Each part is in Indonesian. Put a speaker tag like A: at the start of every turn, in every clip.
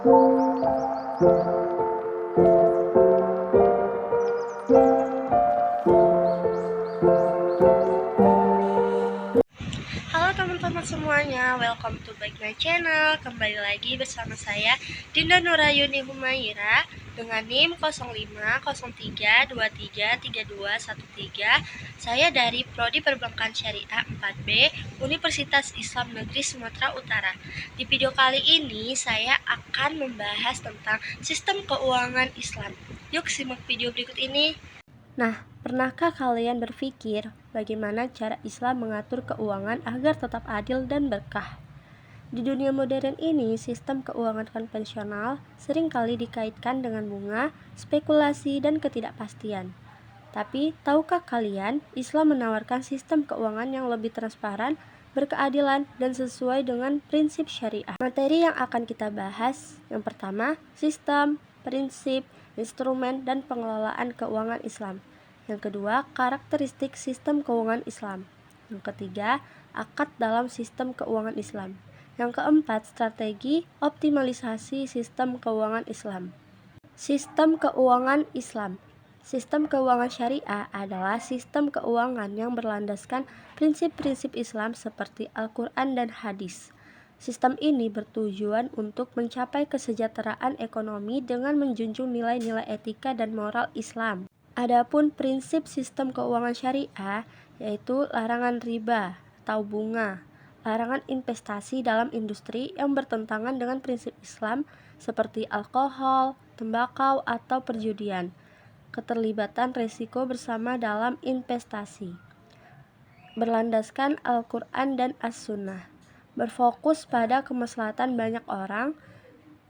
A: Halo teman-teman semuanya, welcome to back my channel. Kembali lagi bersama saya Dinda Nurayuni Humaira dengan NIM 0503233213. Saya dari Prodi Perbankan Syariah 4B Universitas Islam Negeri Sumatera Utara. Di video kali ini saya akan membahas tentang sistem keuangan Islam. Yuk simak video berikut ini. Nah, pernahkah kalian berpikir bagaimana cara Islam mengatur keuangan agar tetap adil dan berkah? Di dunia modern ini, sistem keuangan konvensional seringkali dikaitkan dengan bunga, spekulasi, dan ketidakpastian. Tapi, tahukah kalian, Islam menawarkan sistem keuangan yang lebih transparan, berkeadilan, dan sesuai dengan prinsip syariah. Materi yang akan kita bahas, yang pertama, sistem, prinsip, instrumen, dan pengelolaan keuangan Islam. Yang kedua, karakteristik sistem keuangan Islam. Yang ketiga, akad dalam sistem keuangan Islam. Yang keempat, strategi optimalisasi sistem keuangan Islam. Sistem keuangan Islam. Sistem keuangan syariah adalah sistem keuangan yang berlandaskan prinsip-prinsip Islam seperti Al-Quran dan hadis. Sistem ini bertujuan untuk mencapai kesejahteraan ekonomi dengan menjunjung nilai-nilai etika dan moral Islam. Adapun prinsip sistem keuangan syariah yaitu larangan riba atau bunga, larangan investasi dalam industri yang bertentangan dengan prinsip Islam seperti alkohol, tembakau, atau perjudian, keterlibatan risiko bersama dalam investasi, berlandaskan Al-Quran dan As-Sunnah, berfokus pada kemaslahatan banyak orang,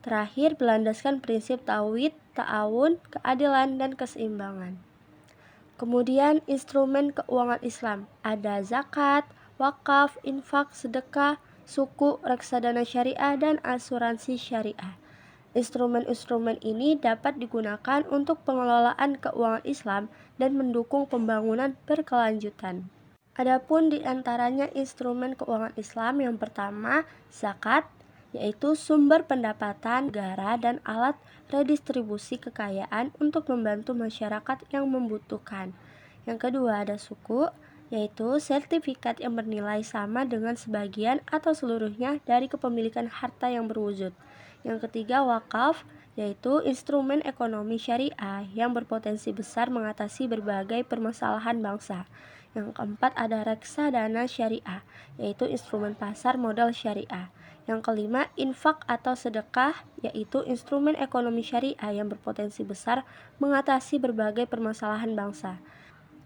A: terakhir berlandaskan prinsip tauhid, ta'awun, keadilan, dan keseimbangan. Kemudian instrumen keuangan Islam ada zakat, wakaf, infak, sedekah, suku, reksadana syariah, dan asuransi syariah. Instrumen-instrumen ini dapat digunakan untuk pengelolaan keuangan Islam dan mendukung pembangunan berkelanjutan. Adapun di antaranya instrumen keuangan Islam yang pertama, zakat, yaitu sumber pendapatan negara dan alat redistribusi kekayaan untuk membantu masyarakat yang membutuhkan. Yang kedua ada suku, yaitu sertifikat yang bernilai sama dengan sebagian atau seluruhnya dari kepemilikan harta yang berwujud. Yang ketiga wakaf, yaitu instrumen ekonomi syariah yang berpotensi besar mengatasi berbagai permasalahan bangsa. Yang keempat ada reksadana syariah, yaitu instrumen pasar modal syariah. Yang kelima, infak atau sedekah, yaitu instrumen ekonomi syariah yang berpotensi besar mengatasi berbagai permasalahan bangsa.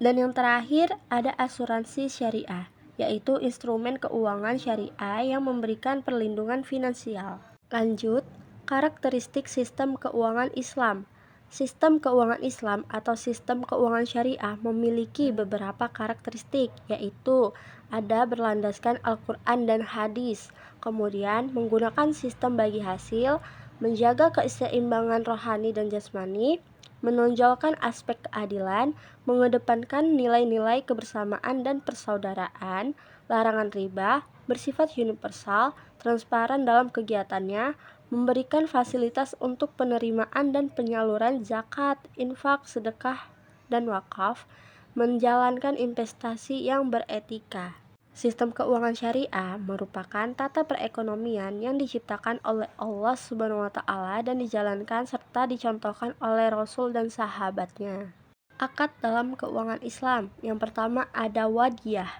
A: Dan yang terakhir, ada asuransi syariah, yaitu instrumen keuangan syariah yang memberikan perlindungan finansial. Lanjut, karakteristik sistem keuangan Islam. Sistem keuangan Islam atau sistem keuangan syariah memiliki beberapa karakteristik, yaitu ada berlandaskan Al-Quran dan hadis, kemudian menggunakan sistem bagi hasil, menjaga keseimbangan rohani dan jasmani, menonjolkan aspek keadilan, mengedepankan nilai-nilai kebersamaan dan persaudaraan, larangan riba, bersifat universal, transparan dalam kegiatannya, memberikan fasilitas untuk penerimaan dan penyaluran zakat, infak, sedekah, dan wakaf, menjalankan investasi yang beretika. Sistem keuangan syariah merupakan tata perekonomian yang diciptakan oleh Allah Subhanahu wa Ta'ala dan dijalankan serta dicontohkan oleh Rasul dan sahabatnya. Akad dalam keuangan Islam. Yang pertama ada wadiyah,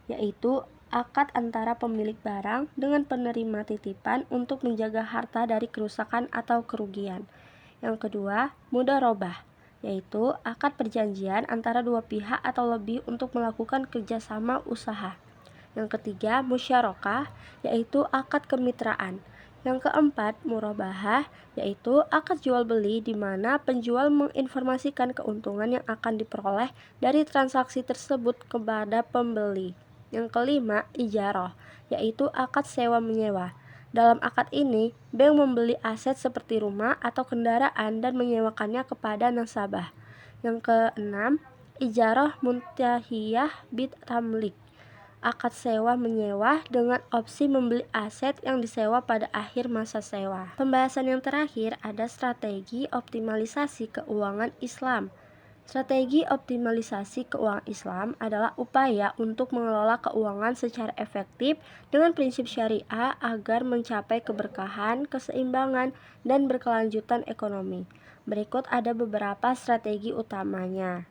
A: yaitu akad antara pemilik barang dengan penerima titipan untuk menjaga harta dari kerusakan atau kerugian. Yang kedua, mudharabah, yaitu akad perjanjian antara dua pihak atau lebih untuk melakukan kerjasama usaha. Yang ketiga, musyarakah, yaitu akad kemitraan. Yang keempat, murabahah, yaitu akad jual beli di mana penjual menginformasikan keuntungan yang akan diperoleh dari transaksi tersebut kepada pembeli. Yang kelima, ijarah, yaitu akad sewa menyewa. Dalam akad ini, bank membeli aset seperti rumah atau kendaraan dan menyewakannya kepada nasabah. Yang keenam, ijarah muntahiyah bit tamlik, akad sewa-menyewa dengan opsi membeli aset yang disewa pada akhir masa sewa. Pembahasan yang terakhir ada strategi optimalisasi keuangan Islam. Strategi optimalisasi keuangan Islam adalah upaya untuk mengelola keuangan secara efektif dengan prinsip syariah agar mencapai keberkahan, keseimbangan, dan berkelanjutan ekonomi. Berikut ada beberapa strategi utamanya.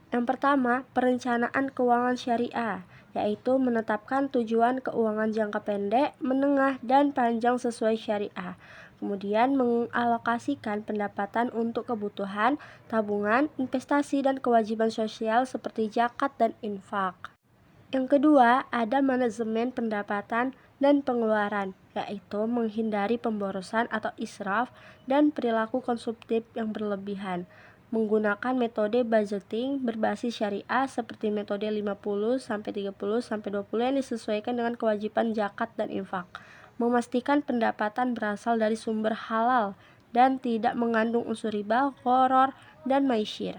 A: Yang pertama, perencanaan keuangan syariah, yaitu menetapkan tujuan keuangan jangka pendek, menengah, dan panjang sesuai syariah. Kemudian mengalokasikan pendapatan untuk kebutuhan, tabungan, investasi, dan kewajiban sosial seperti zakat dan infak. Yang kedua, ada manajemen pendapatan dan pengeluaran, yaitu menghindari pemborosan atau israf dan perilaku konsumtif yang berlebihan. Menggunakan metode budgeting berbasis syariah seperti metode 50-30-20 yang disesuaikan dengan kewajiban zakat dan infak. Memastikan pendapatan berasal dari sumber halal dan tidak mengandung unsur riba, gharar, dan maisir.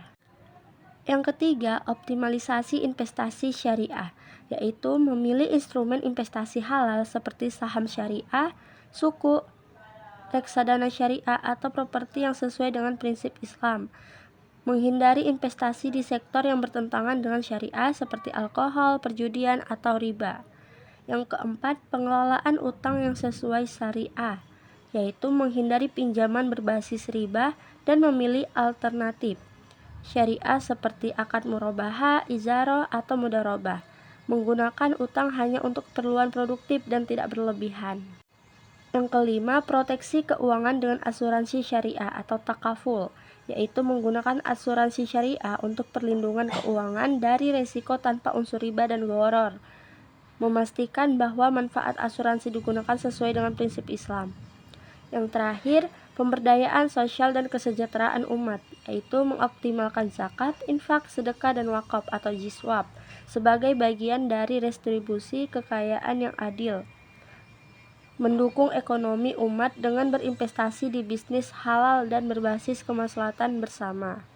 A: Yang ketiga, optimalisasi investasi syariah, yaitu memilih instrumen investasi halal seperti saham syariah, suku, reksadana syariah, atau properti yang sesuai dengan prinsip Islam. Menghindari investasi di sektor yang bertentangan dengan syariah seperti alkohol, perjudian, atau riba. Yang keempat, pengelolaan utang yang sesuai syariah, yaitu menghindari pinjaman berbasis riba dan memilih alternatif syariah seperti akad murabahah, ijarah, atau mudharabah. Menggunakan utang hanya untuk keperluan produktif dan tidak berlebihan. Yang kelima, proteksi keuangan dengan asuransi syariah atau takaful, yaitu menggunakan asuransi syariah untuk perlindungan keuangan dari risiko tanpa unsur riba dan gharar. Memastikan bahwa manfaat asuransi digunakan sesuai dengan prinsip Islam. Yang terakhir, pemberdayaan sosial dan kesejahteraan umat, yaitu mengoptimalkan zakat, infak, sedekah, dan wakaf atau jiswab sebagai bagian dari redistribusi kekayaan yang adil. Mendukung ekonomi umat dengan berinvestasi di bisnis halal dan berbasis kemaslahatan bersama.